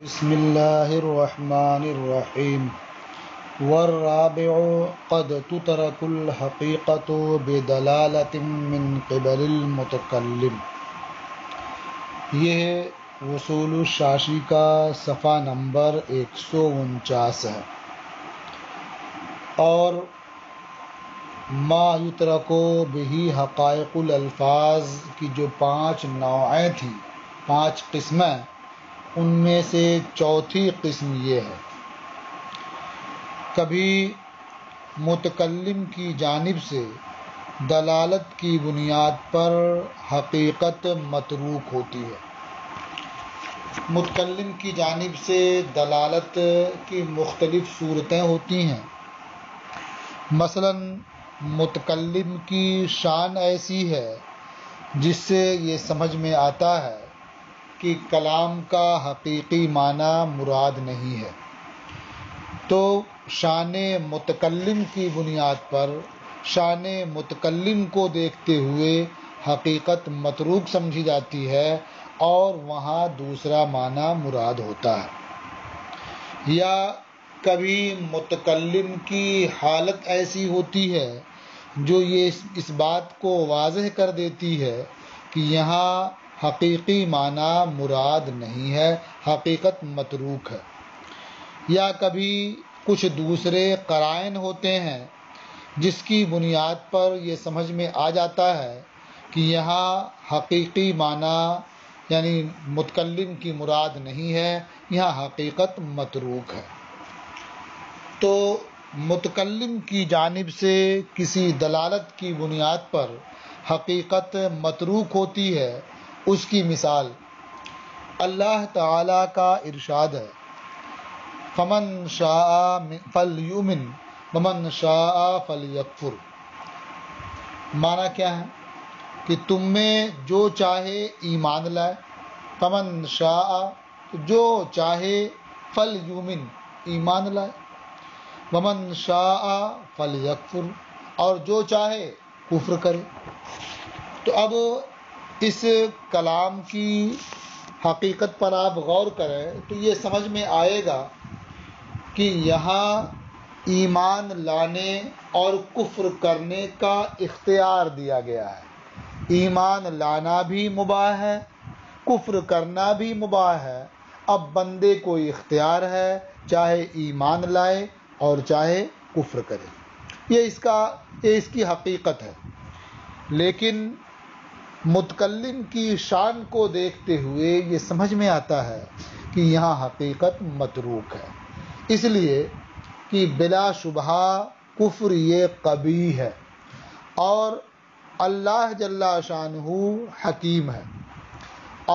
بسم اللہ الرحمن الرحیم والرابع قد تترك الحقیقة بدلالة من قبل المتکلم۔ یہ وصول الشاشی کا صفحہ نمبر 149 ہے۔ اور ما یترک بہ حقائق الالفاظ کی جو 5 نوعیں تھیں، 5 قسمیں، ان میں سے چوتھی قسم یہ ہے، کبھی متکلم کی جانب سے دلالت کی بنیاد پر حقیقت متروک ہوتی ہے۔ متکلم کی جانب سے دلالت کی مختلف صورتیں ہوتی ہیں۔ مثلا متکلم کی شان ایسی ہے جس سے یہ سمجھ میں آتا ہے کہ کلام کا حقیقی معنی مراد نہیں ہے، تو شان متکلم کی بنیاد پر شان متکلم کو دیکھتے ہوئے حقیقت متروک سمجھی جاتی ہے اور وہاں دوسرا معنی مراد ہوتا ہے۔ یا کبھی متکلم کی حالت ایسی ہوتی ہے جو یہ اس بات کو واضح کر دیتی ہے کہ یہاں حقیقی معنی مراد نہیں ہے، حقیقت متروک ہے۔ یا کبھی کچھ دوسرے قرائن ہوتے ہیں جس کی بنیاد پر یہ سمجھ میں آ جاتا ہے کہ یہاں حقیقی معنی یعنی متکلم کی مراد نہیں ہے، یہاں حقیقت متروک ہے۔ تو متکلم کی جانب سے کسی دلالت کی بنیاد پر حقیقت متروک ہوتی ہے، اس کی مثال اللہ تعالیٰ کا ارشاد ہے، فَمَن شَاءَ فَلْيُؤْمِنْ وَمَن شَاءَ فَلْيَكْفُرْ۔ معنی کیا ہے کہ تم میں جو چاہے ایمان لائے، فَمَن شَاءَ جو چاہے، فَلْيُؤْمِنْ ایمان لائے، وَمَن شَاءَ فَلْيَكْفُرْ اور جو چاہے کفر کرے۔ تو اب اس کلام کی حقیقت پر آپ غور کریں تو یہ سمجھ میں آئے گا کہ یہاں ایمان لانے اور کفر کرنے کا اختیار دیا گیا ہے۔ ایمان لانا بھی مباح ہے، کفر کرنا بھی مباح ہے۔ اب بندے کو اختیار ہے، چاہے ایمان لائے اور چاہے کفر کرے۔ یہ اس کی حقیقت ہے۔ لیکن متکلم کی شان کو دیکھتے ہوئے یہ سمجھ میں آتا ہے کہ یہاں حقیقت متروک ہے، اس لیے کہ بلا شبہ کفر یہ قبیح ہے اور اللہ جل شانہ حکیم ہے،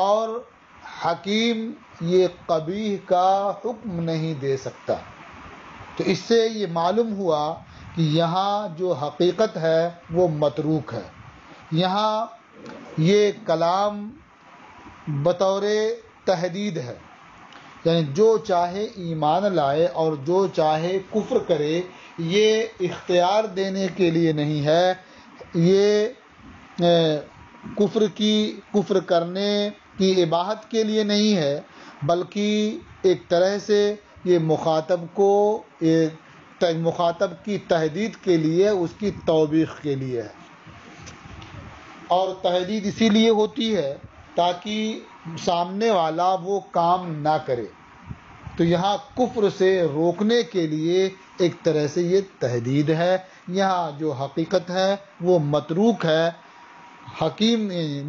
اور حکیم یہ قبیح کا حکم نہیں دے سکتا۔ تو اس سے یہ معلوم ہوا کہ یہاں جو حقیقت ہے وہ متروک ہے۔ یہاں یہ کلام بطور تحدید ہے، یعنی جو چاہے ایمان لائے اور جو چاہے کفر کرے، یہ اختیار دینے کے لیے نہیں ہے، یہ کفر کرنے کی اباحت کے لیے نہیں ہے، بلکہ ایک طرح سے یہ مخاطب کی تحدید کے لیے، اس کی توبیخ کے لیے ہے۔ اور تحدید اسی لیے ہوتی ہے تاکہ سامنے والا وہ کام نہ کرے۔ تو یہاں کفر سے روکنے کے لیے ایک طرح سے یہ تحدید ہے۔ یہاں جو حقیقت ہے وہ متروک ہے، حکیم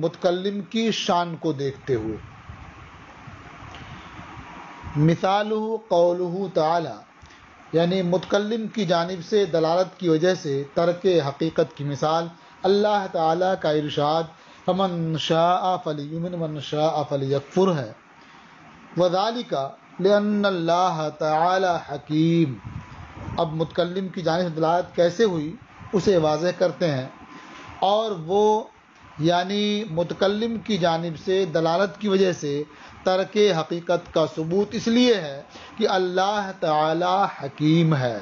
متکلم کی شان کو دیکھتے ہوئے۔ مثالہ قولہ تعالی، یعنی متکلم کی جانب سے دلالت کی وجہ سے ترک حقیقت کی مثال اللہ تعالیٰ کا ارشاد فَمَن شَاءَ فَلْيُؤْمِنْ وَمَن شَاءَ فَلْيَكْفُرْ ہے۔ وَذَلِكَ لِأَنَّ اللَّهَ تَعَالَى حَكِيمٌ۔ اب متکلم کی جانب سے دلالت کیسے ہوئی اسے واضح کرتے ہیں، اور وہ یعنی متکلم کی جانب سے دلالت کی وجہ سے ترک حقیقت کا ثبوت اس لیے ہے کہ اللہ تعالی حکیم ہے،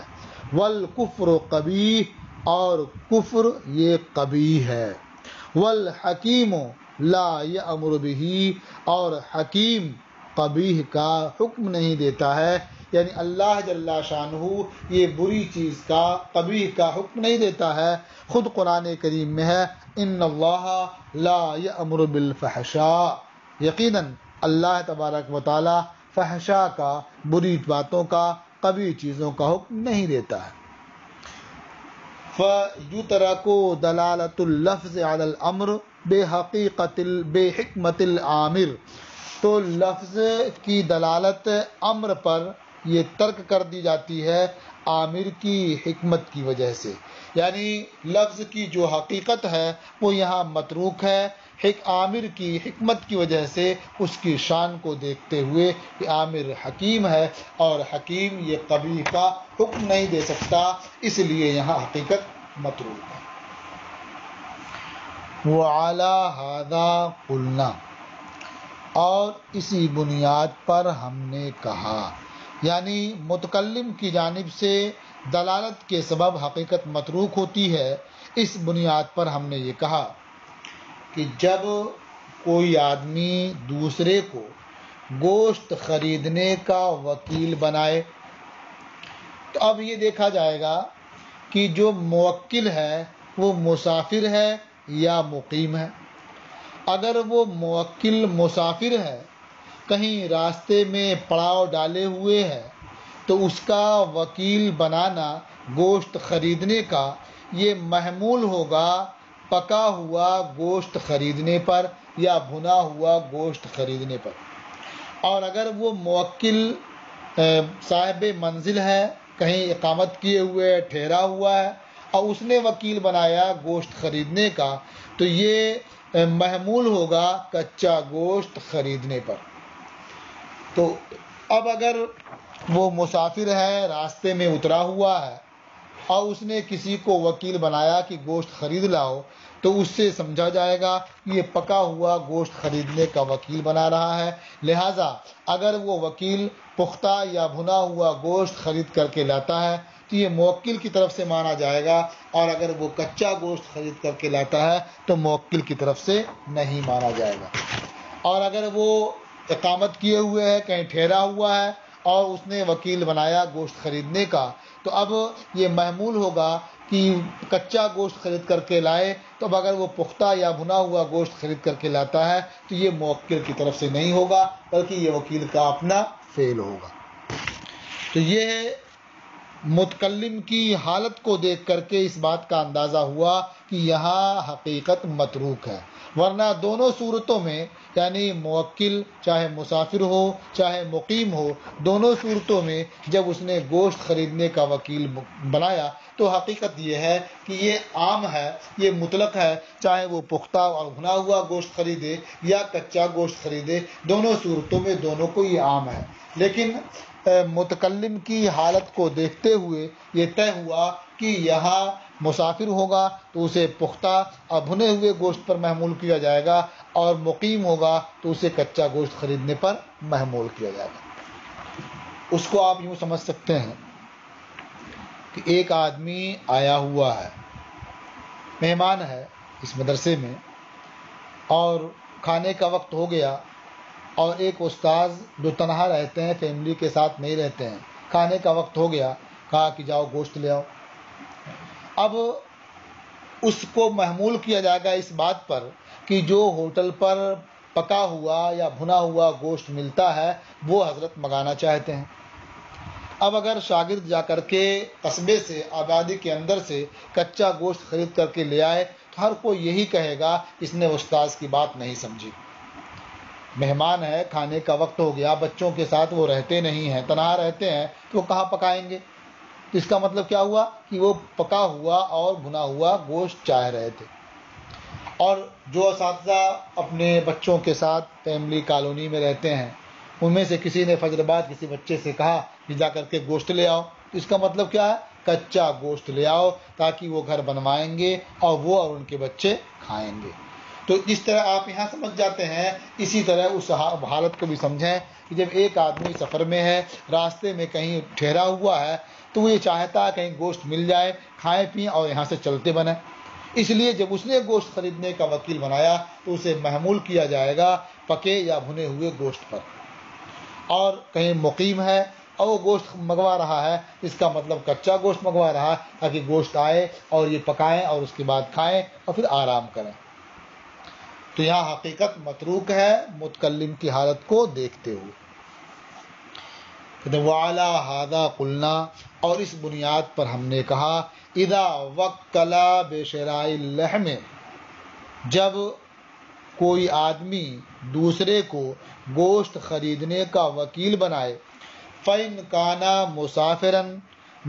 والکفر قبیح اور کفر یہ قبیح ہے، والحکیم لا یأمر بہ اور حکیم قبیح کا حکم نہیں دیتا ہے، یعنی اللہ جل شانہ یہ بری چیز کا، قبیح کا حکم نہیں دیتا ہے۔ خود قرآن کریم میں ہے ان اللہ لا یأمر بالفحشاء، یقیناً اللہ تبارک و تعالی فحشاء کا، بری باتوں کا، قبیح چیزوں کا حکم نہیں دیتا ہے۔ فَيُتْرَكُ دَلَالَةُ اللَّفْظِ عَلَى الْأَمْرِ بِحِکمَةِ الْعَامِرِ، تو لفظ کی دلالت امر پر یہ ترک کر دی جاتی ہے عامر کی حکمت کی وجہ سے، یعنی لفظ کی جو حقیقت ہے وہ یہاں متروک ہے، عامر کی حکمت کی وجہ سے، اس کی شان کو دیکھتے ہوئے کہ عامر حکیم ہے اور حکیم یہ قبیح کا حکم نہیں دے سکتا، اس لیے یہاں حقیقت متروک ہے۔ وَعَلَى هَذَا قُلْنَا، اور اسی بنیاد پر ہم نے کہا، یعنی متکلم کی جانب سے دلالت کے سبب حقیقت متروک ہوتی ہے، اس بنیاد پر ہم نے یہ کہا کہ جب کوئی آدمی دوسرے کو گوشت خریدنے کا وکیل بنائے تو اب یہ دیکھا جائے گا کہ جو موکل ہے وہ مسافر ہے یا مقیم ہے۔ اگر وہ موکل مسافر ہے، کہیں راستے میں پڑاؤ ڈالے ہوئے ہے، تو اس کا وکیل بنانا گوشت خریدنے کا یہ محمول ہوگا پکا ہوا گوشت خریدنے پر یا بھنا ہوا گوشت خریدنے پر۔ اور اگر وہ موکل صاحب منزل ہے، کہیں اقامت کیے ہوئے ٹھہرا ہوا ہے اور اس نے وکیل بنایا گوشت خریدنے کا، تو یہ محمول ہوگا کچا گوشت خریدنے پر۔ تو اب اگر وہ مسافر ہے، راستے میں اترا ہوا ہے اور اس نے کسی کو وکیل بنایا کہ گوشت خرید لاؤ، تو اس سے سمجھا جائے گا کہ یہ پکا ہوا گوشت خریدنے کا وکیل بنا رہا ہے، لہٰذا اگر وہ وکیل پختہ یا بھنا ہوا گوشت خرید کر کے لاتا ہے تو یہ موکل کی طرف سے مانا جائے گا، اور اگر وہ کچا گوشت خرید کر کے لاتا ہے تو موکل کی طرف سے نہیں مانا جائے گا۔ اور اگر وہ اقامت کیے ہوئے ہے، کہیں ٹھہرا ہوا ہے اور اس نے وکیل بنایا گوشت خریدنے کا، تو اب یہ محمول ہوگا کہ کچا گوشت خرید کر کے لائے، تو اب اگر وہ پختہ یا بھنا ہوا گوشت خرید کر کے لاتا ہے تو یہ موکل کی طرف سے نہیں ہوگا، بلکہ یہ وکیل کا اپنا فعل ہوگا۔ تو یہ متکلم کی حالت کو دیکھ کر کے اس بات کا اندازہ ہوا کہ یہاں حقیقت متروک ہے، ورنہ دونوں صورتوں میں، یعنی موکل چاہے مسافر ہو چاہے مقیم ہو، دونوں صورتوں میں جب اس نے گوشت خریدنے کا وکیل بنایا تو حقیقت یہ ہے کہ یہ عام ہے، یہ مطلق ہے، چاہے وہ پختہ اور بھنا ہوا گوشت خریدے یا کچا گوشت خریدے، دونوں صورتوں میں دونوں کو یہ عام ہے۔ لیکن متکلم کی حالت کو دیکھتے ہوئے یہ طے ہوا کہ یہاں مسافر ہوگا تو اسے پختہ اور بھنے ہوئے گوشت پر محمول کیا جائے گا، اور مقیم ہوگا تو اسے کچا گوشت خریدنے پر محمول کیا جائے گا۔ اس کو آپ یوں سمجھ سکتے ہیں کہ ایک آدمی آیا ہوا ہے، مہمان ہے اس مدرسے میں، اور کھانے کا وقت ہو گیا، اور ایک استاذ جو تنہا رہتے ہیں، فیملی کے ساتھ نہیں رہتے ہیں، کھانے کا وقت ہو گیا، کہا کہ جاؤ گوشت لے آؤ۔ اب اس کو محمول کیا جائے گا اس بات پر کہ جو ہوٹل پر پکا ہوا یا بھنا ہوا گوشت ملتا ہے وہ حضرت منگانا چاہتے ہیں۔ اب اگر شاگرد جا کر کے قصبے سے، آبادی کے اندر سے کچا گوشت خرید کر کے لے آئے تو ہر کوئی یہی کہے گا اس نے استاذ کی بات نہیں سمجھی۔ مہمان ہے، کھانے کا وقت ہو گیا، بچوں کے ساتھ وہ رہتے نہیں ہیں، تنہا رہتے ہیں، تو وہ کہاں پکائیں گے؟ تو اس کا مطلب کیا ہوا کہ وہ پکا ہوا اور بھنا ہوا گوشت چاہ رہے تھے۔ اور جو اساتذہ اپنے بچوں کے ساتھ فیملی کالونی میں رہتے ہیں، ان میں سے کسی نے فجر بعد کسی بچے سے کہا کہ جا کر کے گوشت لے آؤ، تو اس کا مطلب کیا ہے؟ کچا گوشت لے آؤ تاکہ وہ گھر بنوائیں گے اور وہ اور ان کے بچے کھائیں گے۔ تو جس طرح آپ یہاں سمجھ جاتے ہیں، اسی طرح اس حالت کو بھی سمجھیں کہ جب ایک آدمی سفر میں ہے، راستے میں کہیں ٹھہرا ہوا ہے، تو وہ یہ چاہتا ہے کہیں گوشت مل جائے، کھائیں پئیں اور یہاں سے چلتے بنیں۔ اس لیے جب اس نے گوشت خریدنے کا وکیل بنایا تو اسے محمول کیا جائے گا پکے یا بھنے ہوئے گوشت پر۔ اور کہیں مقیم ہے اور وہ گوشت منگوا رہا ہے، اس کا مطلب کچا گوشت منگوا رہا ہے تاکہ گوشت آئے اور یہ پکائیں اور اس کے بعد کھائیں اور پھر آرام کریں۔ تو یہاں حقیقت متروک ہے متکلم کی حالت کو دیکھتے ہوئے۔ وَعَلَى هَذَا قُلْنَا، اور اس بنیاد پر ہم نے کہا، اذا وکلا بشراء اللحم، جب کوئی آدمی دوسرے کو گوشت خریدنے کا وکیل بنائے، فَإِنْ كَانَ مُسَافِرًا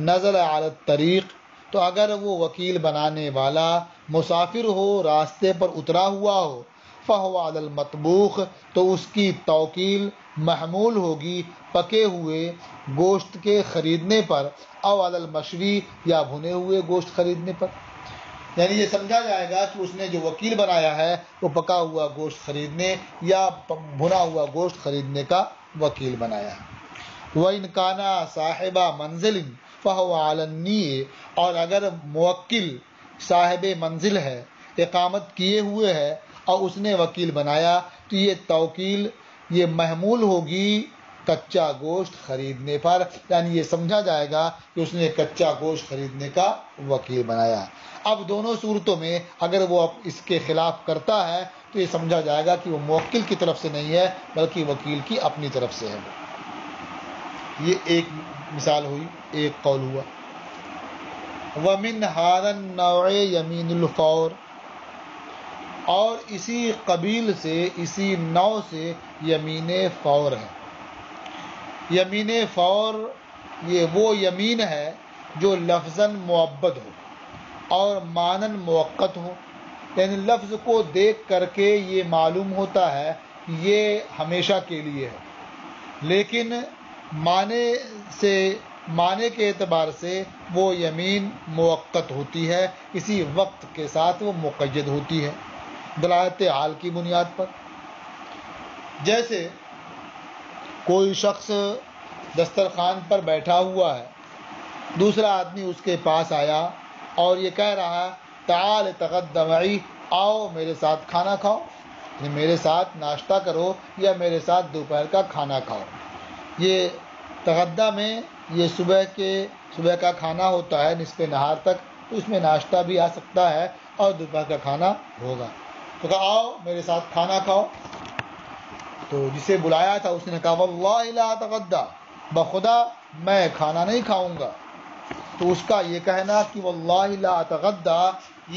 نَزَلَ عَلَى الطَّرِيقِ، تو اگر وہ وکیل بنانے والا مسافر ہو، راستے پر اترا ہوا ہو، فَهُوَ عَلَى الْمَطْبُوخِ، تو اس کی توکیل محمول ہوگی پکے ہوئے گوشت کے خریدنے پر، او علی المشوی، یا بھنے ہوئے گوشت خریدنے پر۔ یعنی یہ سمجھا جائے گا کہ اس نے جو وکیل بنایا ہے وہ پکا ہوا گوشت خریدنے یا بھنا ہوا گوشت خریدنے کا وکیل بنایا ہے۔ وَإِنْ كَانَ صَاحِبَ مَنزِلٍ فَهُوَ عَلَى النِّيَّةِ، اور اگر موکل صاحب منزل ہے، اقامت کیے ہوئے ہے اور اس نے وکیل بنایا، تو یہ توکیل یہ محمول ہوگی کچا گوشت خریدنے پر، یعنی یہ سمجھا جائے گا کہ اس نے کچا گوشت خریدنے کا وکیل بنایا۔ اب دونوں صورتوں میں اگر وہ اس کے خلاف کرتا ہے تو یہ سمجھا جائے گا کہ وہ موکل کی طرف سے نہیں ہے بلکہ وکیل کی اپنی طرف سے ہے۔ یہ ایک مثال ہوئی، ایک قول ہوا۔ وَمِنْ هَذَا النَّوْعِ يَمِينُ الْفَوْرِ، اور اسی قبیل سے، اسی نوع سے یمین فور ہے۔ یمین فور یہ وہ یمین ہے جو لفظاً معبد ہو اور معناً موقت ہو، یعنی لفظ کو دیکھ کر کے یہ معلوم ہوتا ہے کہ یہ ہمیشہ کے لیے ہے، لیکن معنی کے اعتبار سے وہ یمین موقت ہوتی ہے، اسی وقت کے ساتھ وہ مقید ہوتی ہے دلالت حال کی بنیاد پر۔ جیسے کوئی شخص دسترخوان پر بیٹھا ہوا ہے، دوسرا آدمی اس کے پاس آیا اور یہ کہہ رہا ہے تعال تغدى معي، آؤ میرے ساتھ کھانا کھاؤ، یعنی میرے ساتھ ناشتہ کرو یا میرے ساتھ دوپہر کا کھانا کھاؤ۔ یہ تغدہ میں یہ صبح کا کھانا ہوتا ہے نصف نہار تک، تو اس میں ناشتہ بھی آ سکتا ہے اور دوپہر کا کھانا ہوگا۔ تو کہا آؤ میرے ساتھ کھانا کھاؤ، تو جسے بلایا تھا اس نے کہا واللہ لا اتغدى، بخدا میں کھانا نہیں کھاؤں گا۔ تو اس کا یہ کہنا کہ واللہ لا اتغدى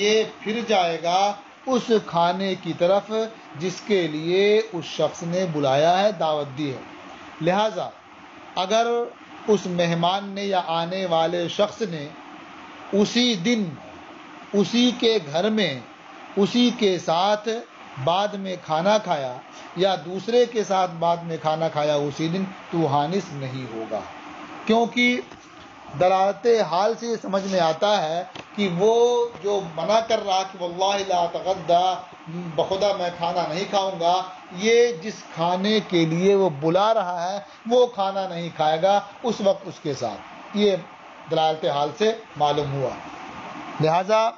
یہ پھر جائے گا اس کھانے کی طرف جس کے لیے اس شخص نے بلایا ہے، دعوت دی ہے۔ لہذا اگر اس مہمان نے یا آنے والے شخص نے اسی دن اسی کے گھر میں اسی کے ساتھ بعد میں کھانا کھایا یا دوسرے کے ساتھ بعد میں کھانا کھایا اسی دن، تو حانث نہیں ہوگا، کیونکہ دلالت حال سے یہ سمجھ میں آتا ہے کہ وہ جو منع کر رہا کہ واللہ لا اتغدى، بخدا میں کھانا نہیں کھاؤں گا، یہ جس کھانے کے لیے وہ بلا رہا ہے وہ کھانا نہیں کھائے گا اس وقت اس کے ساتھ، یہ دلالت حال سے معلوم ہوا۔ لہذا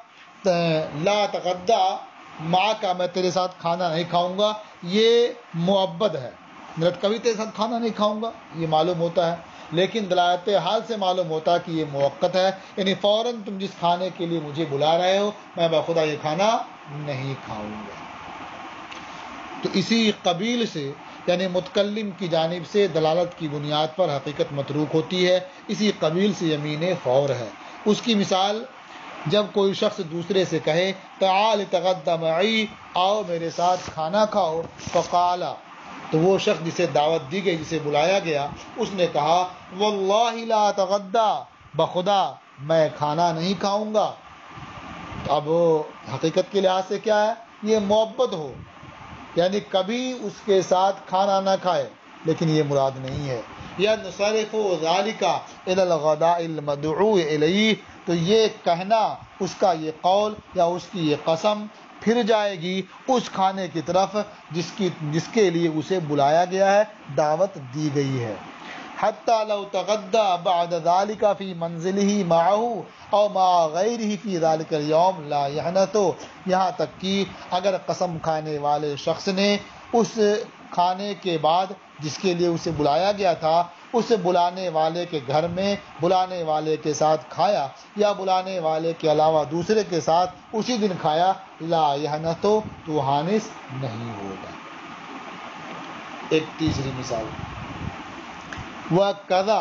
لا اتغدى ماں کا میں تیرے ساتھ کھانا نہیں کھاؤں گا یہ معبد ہے، کبھی تیرے ساتھ کھانا نہیں کھاؤں گا یہ معلوم ہوتا ہے، لیکن دلالت حال سے معلوم ہوتا ہے کہ یہ موقت ہے، یعنی فوراً تم جس کھانے کے لیے مجھے بلا رہے ہو میں بخدا یہ کھانا نہیں کھاؤں گا۔ تو اسی قبیل سے یعنی متکلم کی جانب سے دلالت کی بنیاد پر حقیقت متروک ہوتی ہے، اسی قبیل سے یمین فور ہے۔ اس کی مثال جب کوئی شخص دوسرے سے کہے تعال تغدى معي، آؤ میرے ساتھ کھانا کھاؤ، فقال، تو وہ شخص جسے دعوت دی گئی، جسے بلایا گیا، اس نے کہا واللہ لا اتغدى، بخدا میں کھانا نہیں کھاؤں گا۔ اب حقیقت کے لحاظ سے کیا ہے، یہ معبد ہو، یعنی کبھی اس کے ساتھ کھانا نہ کھائے، لیکن یہ مراد نہیں ہے۔ یا نصرف ذلك الى الغداء المدعو الیہ، تو یہ کہنا اس کا یہ قول یا اس کی یہ قسم پھر جائے گی اس کھانے کی طرف جس کے لیے اسے بلایا گیا ہے، دعوت دی گئی ہے۔ حتی لو تغدى بعد ذلك في منزله معه او مع غیره في ذلك اليوم لا يحنث، یہاں تک کہ اگر قسم کھانے والے شخص نے اس کھانے کے بعد جس کے لیے اسے بلایا گیا تھا اس بلانے والے کے گھر میں بلانے والے کے ساتھ کھایا یا بلانے والے کے علاوہ دوسرے کے ساتھ اسی دن کھایا، لا یحنث تو حانث نہیں ہوگا۔ ایک تیسری مثال، وَكَذَا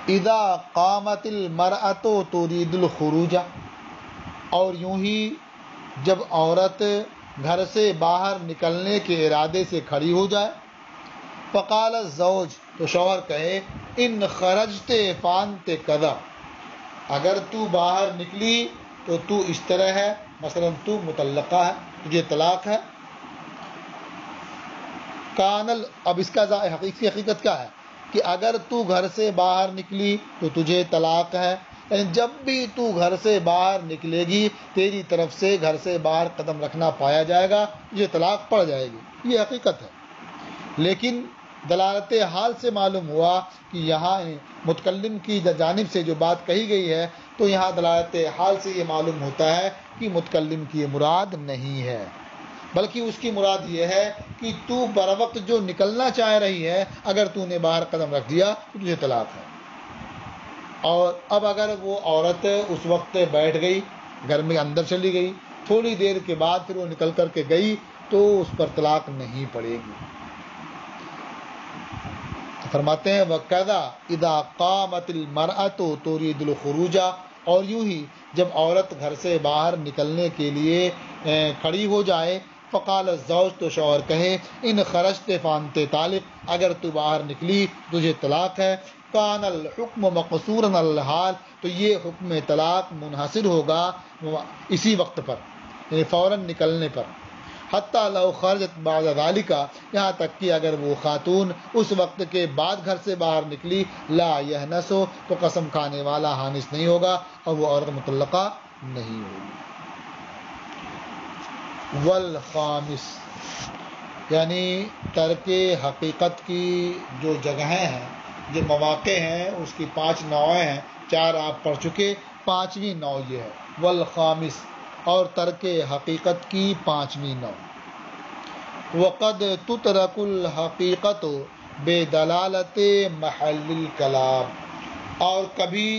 اِذَا قَامَتِ الْمَرْأَةُ تُرِيدُ الْخُرُوجَ، اور یوں ہی جب عورت گھر سے باہر نکلنے کے ارادے سے کھڑی ہو جائے، فقال الزوج، تو شوہر کہے، ان خرجت فانت کذا، اگر تو باہر نکلی تو تو اس طرح ہے، مثلا تو مطلقہ ہے، تجھے طلاق ہے۔ اب اس کا حقیقت کیا ہے کہ اگر تو گھر سے باہر نکلی تو تجھے طلاق ہے، یعنی جب بھی تو گھر سے باہر نکلے گی تیری طرف سے گھر سے باہر قدم رکھنا پایا جائے گا، تجھے طلاق پڑ جائے گی، یہ حقیقت ہے۔ لیکن دلالت حال سے معلوم ہوا کہ یہاں متکلم کی جانب سے جو بات کہی گئی ہے تو یہاں دلالت حال سے یہ معلوم ہوتا ہے کہ متکلم کی مراد نہیں ہے، بلکہ اس کی مراد یہ ہے کہ تو بر وقت جو نکلنا چاہ رہی ہے اگر تو نے باہر قدم رکھ دیا تو تجھے طلاق ہے۔ اور اب اگر وہ عورت اس وقت بیٹھ گئی، گھر میں اندر چلی گئی، تھوڑی دیر کے بعد پھر وہ نکل کر کے گئی تو اس پر طلاق نہیں پڑے گی۔ فرماتے ہیں وَكَذَا اِذَا قَامَتِ الْمَرْأَةُ تُرِيدُ الْخُرُوجَ، اور یوں ہی جب عورت گھر سے باہر نکلنے کے لیے کھڑی ہو جائے، فقال الزوج، تو شوہر کہے، ان خرجت فانت طالق، اگر تو باہر نکلی تجھے طلاق ہے۔ کان الحکم مقصورا علی الحال، تو یہ حکم طلاق منحصر ہوگا اسی وقت پر، یعنی فوراً نکلنے پر۔ حتیٰ لو خرجت بعد ذالک، یہاں تک کہ اگر وہ خاتون اس وقت کے بعد گھر سے باہر نکلی، لا یحنث، تو قسم کھانے والا حانث نہیں ہوگا اور وہ عورت مطلقہ نہیں ہوگی۔ والخامس، یعنی ترک حقیقت کی جو جگہیں ہیں، جو مواقع ہیں، اس کی 5 نوعیں ہیں، 4 آپ پڑھ چکے، 5ویں نوع یہ ہے والخامس، اور ترک حقیقت کی 5ویں نوع۔ وقد تترک الحقیقت بدلالت محل الکلام، اور کبھی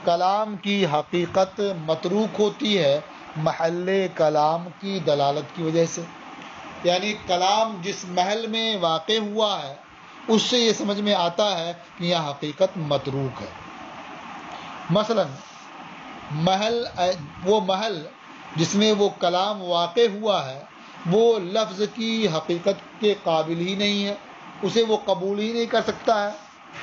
کلام کی حقیقت متروک ہوتی ہے محل کلام کی دلالت کی وجہ سے، یعنی کلام جس محل میں واقع ہوا ہے اس سے یہ سمجھ میں آتا ہے کہ یہ حقیقت متروک ہے۔ مثلا وہ محل جس میں وہ کلام واقع ہوا ہے وہ لفظ کی حقیقت کے قابل ہی نہیں ہے، اسے وہ قبول ہی نہیں کر سکتا ہے،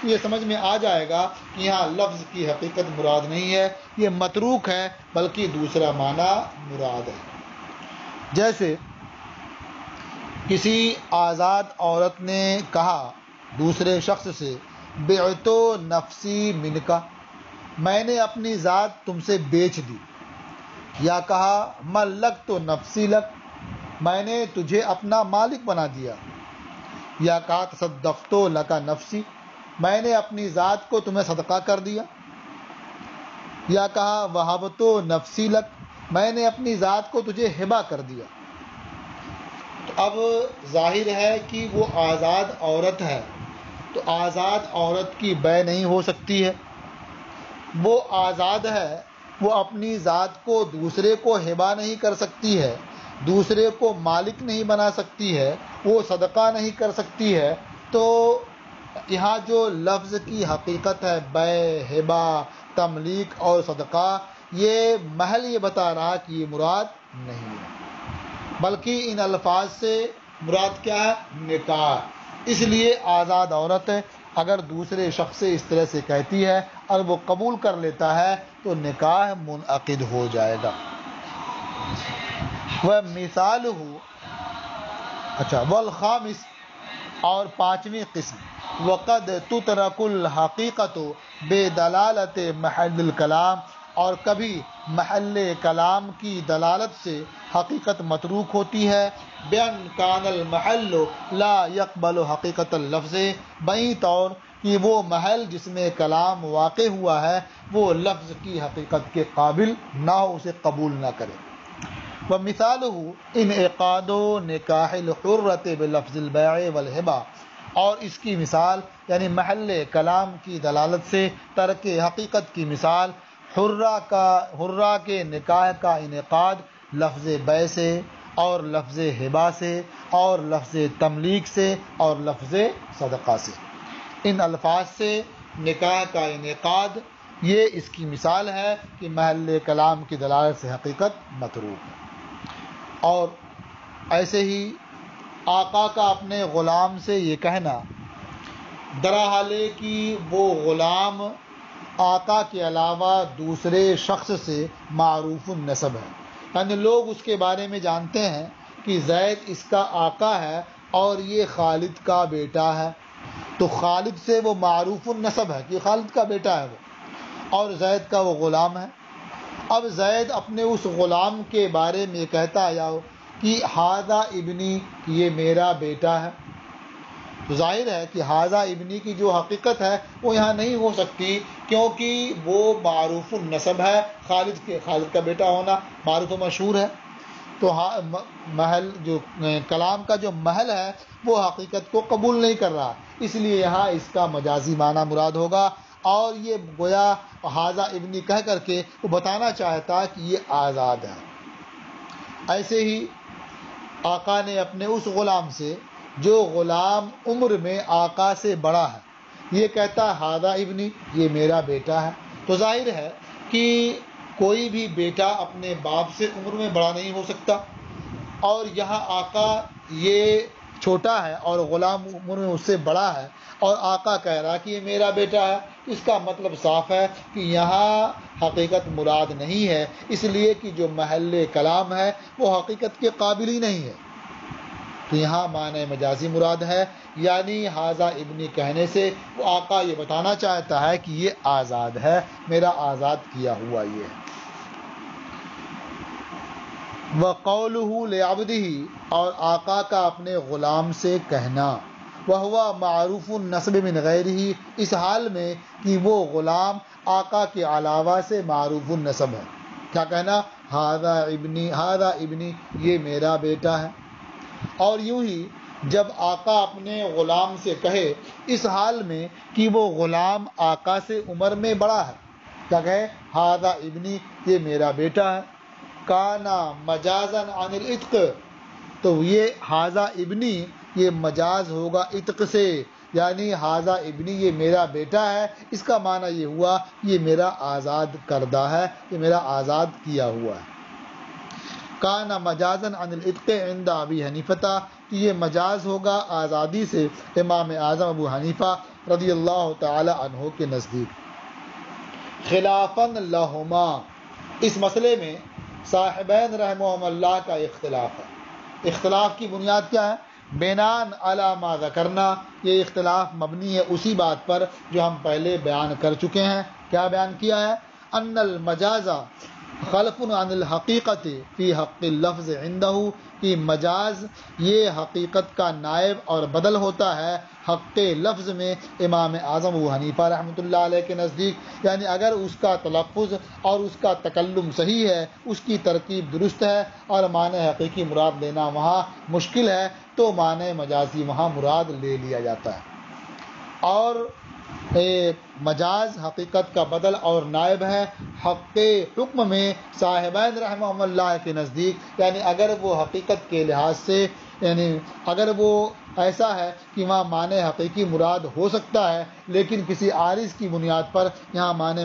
یہ سمجھ میں آ جائے گا کہ یہاں لفظ کی حقیقت مراد نہیں ہے، یہ متروک ہے بلکہ دوسرا معنی مراد ہے۔ جیسے کسی آزاد عورت نے کہا دوسرے شخص سے، بعت نفسی منکا، میں نے اپنی ذات تم سے بیچ دی، یا کہا ملکت نفسی لک، میں نے تجھے اپنا مالک بنا دیا، یا کہا تصدقت لک نفسی، میں نے اپنی ذات کو تمہیں صدقہ کر دیا، یا کہا وہبت نفسی لک، میں نے اپنی ذات کو تجھے ہبہ کر دیا۔ تو اب ظاہر ہے کہ وہ آزاد عورت ہے، تو آزاد عورت کی بیع نہیں ہو سکتی ہے، وہ آزاد ہے، وہ اپنی ذات کو دوسرے کو ہبہ نہیں کر سکتی ہے، دوسرے کو مالک نہیں بنا سکتی ہے، وہ صدقہ نہیں کر سکتی ہے۔ تو یہاں جو لفظ کی حقیقت ہے بیع، ہبہ، تملیک اور صدقہ، یہ محل یہ بتا رہا کہ یہ مراد نہیں ہے، بلکہ ان الفاظ سے مراد کیا ہے؟ نکاح۔ اس لیے آزاد عورت اگر دوسرے شخص سے اس طرح سے کہتی ہے اور وہ قبول کر لیتا ہے تو نکاح منعقد ہو جائے گا۔ وَمِثَالُهُ، والخامس، اور 5ویں قسم، وقد تترک الحقیقت بدلالت محل الکلام، اور کبھی محل کلام کی دلالت سے حقیقت متروک ہوتی ہے، بأن کان المحل لا يقبل حقیقت اللفظ، بئی طور کہ وہ محل جس میں کلام واقع ہوا ہے وہ لفظ کی حقیقت کے قابل نہ ہو، اسے قبول نہ کرے۔ ومثالہ انعقاد نکاح الحرۃ بلفظ البیع والہبہ، اور اس کی مثال یعنی محل کلام کی دلالت سے ترک حقیقت کی مثال حرہ کے نکاح کا انعقاد لفظ بیع سے اور لفظ ہبہ سے اور لفظ تملیک سے اور لفظ صدقہ سے، ان الفاظ سے نکاح کا انعقاد یہ اس کی مثال ہے کہ محل کلام کی دلالت سے حقیقت متروک ہے۔ اور ایسے ہی آقا کا اپنے غلام سے یہ کہنا درحال کہ وہ غلام آقا کے علاوہ دوسرے شخص سے معروف النسب ہے، یعنی لوگ اس کے بارے میں جانتے ہیں کہ زید اس کا آقا ہے اور یہ خالد کا بیٹا ہے، تو خالد سے وہ معروف النسب ہے کہ خالد کا بیٹا ہے وہ، اور زید کا وہ غلام ہے۔ اب زید اپنے اس غلام کے بارے میں کہتا ہے کہ ھذا ابنی، یہ میرا بیٹا ہے، تو ظاہر ہے کہ ھذا ابنی کی جو حقیقت ہے وہ یہاں نہیں ہو سکتی، کیونکہ وہ معروف النسب ہے، خالد کا بیٹا ہونا معروف و مشہور ہے، تو محل جو کلام کا جو محل ہے وہ حقیقت کو قبول نہیں کر رہا، اس لیے یہاں اس کا مجازی معنی مراد ہوگا، اور یہ گویا ھذا ابنی کہہ کر کے وہ بتانا چاہتا کہ یہ آزاد ہے۔ ایسے ہی آقا نے اپنے اس غلام سے جو غلام عمر میں آقا سے بڑا ہے یہ کہتا ھذا ابنی، یہ میرا بیٹا ہے، تو ظاہر ہے کہ کوئی بھی بیٹا اپنے باپ سے عمر میں بڑا نہیں ہو سکتا، اور یہاں آقا یہ چھوٹا ہے اور غلام عمر میں اس سے بڑا ہے، اور آقا کہہ رہا کہ یہ میرا بیٹا ہے، اس کا مطلب صاف ہے کہ یہاں حقیقت مراد نہیں ہے، اس لیے کہ جو محل کلام ہے وہ حقیقت کے قابل ہی نہیں ہے، تو یہاں معنی مجازی مراد ہے، یعنی ھذا ابنی کہنے سے وہ آقا یہ بتانا چاہتا ہے کہ یہ آزاد ہے، میرا آزاد کیا ہوا یہ ہے۔ وَقَوْلُهُ لِعَبْدِهِ، اور آقا کا اپنے غلام سے کہنا، وَهُوَ مَعْرُوفُ النَّسْبِ مِنْ غَيْرِهِ، اس حال میں کہ وہ غلام آقا کے علاوہ سے معروف النسب ہے، کیا کہنا ھذا ابنی، یہ میرا بیٹا ہے۔ اور یوں ہی جب آقا اپنے غلام سے کہے اس حال میں کہ وہ غلام آقا سے عمر میں بڑا ہے، کیا کہے ھذا ابنی، یہ میرا بیٹا ہے، کانا مجازن عن العتق، تو یہ ھذا ابنی یہ مجاز ہوگا عتق سے، یعنی ھذا ابنی یہ میرا بیٹا ہے، اس کا معنی یہ ہوا یہ میرا آزاد کردہ ہے، یہ میرا آزاد کیا ہوا ہے۔ کانا مجازن عن العتق عند ابی حنیفہ، کہ یہ مجاز ہوگا آزادی سے امام اعظم ابو حنیفہ رضی اللہ تعالی عنہ کے نزدیک۔ خلافاً لہما، اس مسئلے میں صاحبین رحمہم اللہ کا اختلاف ہے۔ اختلاف کی بنیاد کیا ہے؟ بناءً علی ما ذکرنا، یہ اختلاف مبنی ہے اسی بات پر جو ہم پہلے بیان کر چکے ہیں۔ کیا بیان کیا ہے؟ ان المجاز خلف عن الحقیقت فی حق اللفظ عندہ، کہ مجاز یہ حقیقت کا نائب اور بدل ہوتا ہے حق لفظ میں امام اعظم ابو حنیفہ رحمۃ اللہ علیہ کے نزدیک، یعنی اگر اس کا تلفظ اور اس کا تکلم صحیح ہے، اس کی ترکیب درست ہے اور معنی حقیقی مراد لینا وہاں مشکل ہے، تو معنی مجازی وہاں مراد لے لیا جاتا ہے۔ اور مجاز حقیقت کا بدل اور نائب ہے حق حکم میں صاحبین رحمہ اللہ کے نزدیک، یعنی اگر وہ حقیقت کے لحاظ سے، یعنی اگر وہ ایسا ہے کہ وہاں معنی حقیقی مراد ہو سکتا ہے لیکن کسی عارض کی بنیاد پر یہاں معنی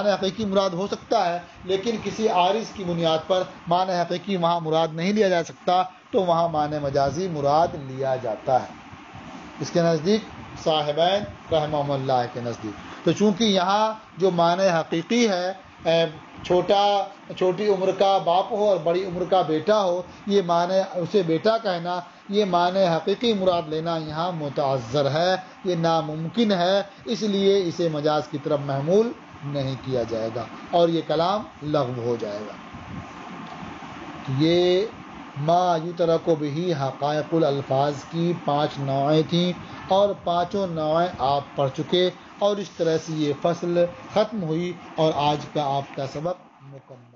حقیقی مراد ہو سکتا ہے لیکن کسی عارض کی بنیاد پر معنی حقیقی وہاں مراد نہیں لیا جا سکتا، تو وہاں معنی مجازی مراد لیا جاتا ہے اس کے نزدیک، صاحبین رحمہ اللہ کے نزدیک۔ تو چونکہ یہاں جو معنی حقیقی ہے چھوٹی عمر کا باپ ہو اور بڑی عمر کا بیٹا ہو، یہ معنی اسے بیٹا کہنا، یہ معنی حقیقی مراد لینا یہاں متعذر ہے، یہ ناممکن ہے، اس لیے اسے مجاز کی طرف محمول نہیں کیا جائے گا اور یہ کلام لغو ہو جائے گا۔ یہ ما یترک بہ حقائق الالفاظ کی 5 نوعیں تھیں اور 5 نوعیں آپ پڑھ چکے، اور اس طرح سے یہ فصل ختم ہوئی اور آج کا آپ کا سبق مکمل۔